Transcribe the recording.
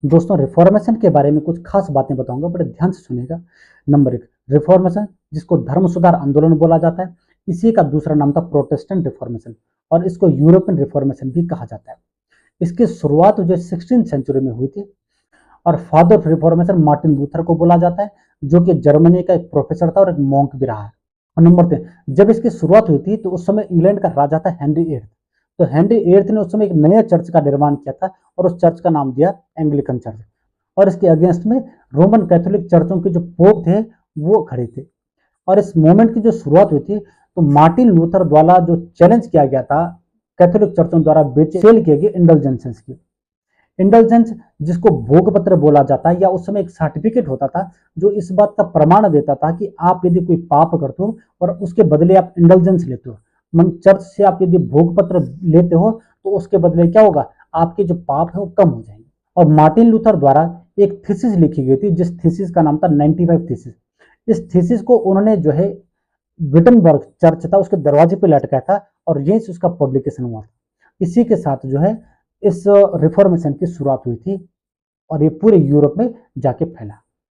दोस्तों रिफॉर्मेशन के बारे में कुछ खास बातें बताऊंगा, बड़े ध्यान से सुनिएगा। नंबर एक, रिफॉर्मेशन जिसको धर्म सुधार आंदोलन बोला जाता है, इसी का दूसरा नाम था प्रोटेस्टेंट रिफॉर्मेशन और इसको यूरोपियन रिफॉर्मेशन भी कहा जाता है। इसकी शुरुआत जो 16वीं सेंचुरी में हुई थी और father of reformation Martin Luther को बोला जाता है, जो कि जर्मनी का एक प्रोफेसर था और एक मॉन्क भी रहा है। और नंबर 3, जब इसकी शुरुआत हुई थी तो उस समय इंग्लैंड का राजा था हेनरी एट। तो हेनरी एट ने उस समय एक नया चर्च का निर्माण किया था और उस चर्च का नाम दिया एंग्लिकन चर्च। और इसके अगेंस्ट में रोमन कैथोलिक चर्चों के जो पोप थे वो खड़े थे। और इस मूवमेंट की जो शुरुआत हुई थी तो मार्टिन लूथर द्वारा जो चैलेंज किया गया था कैथोलिक चर्चों द्वारा सेल किए गए इंडल्जेंसेस की। इंडल्जेंस जिसको भोगपत्र बोला जाता है या उस समय एक सर्टिफिकेट होता था जो इस बात का प्रमाण देता था कि आप यदि कोई पाप करते हो और उसके बदले आप इंडल्जेंस लेते हो, मन चर्च से आप यदि भोगपत्र लेते हो तो उसके बदले क्या होगा, आपके जो पाप है वो कम हो जाएंगे। और मार्टिन लूथर द्वारा एक थीसिस लिखी गई थी जिस थीसिस का नाम था 95 थीसिस। इस थीसिस को उन्होंने जो है विटनबर्ग चर्च था उसके दरवाजे पे लटकाया था और यहीं से उसका पब्लिकेशन हुआ था। इसी के साथ जो है इस रिफॉर्मेशन की शुरुआत हुई थी और ये पूरे यूरोप में जाके फैला।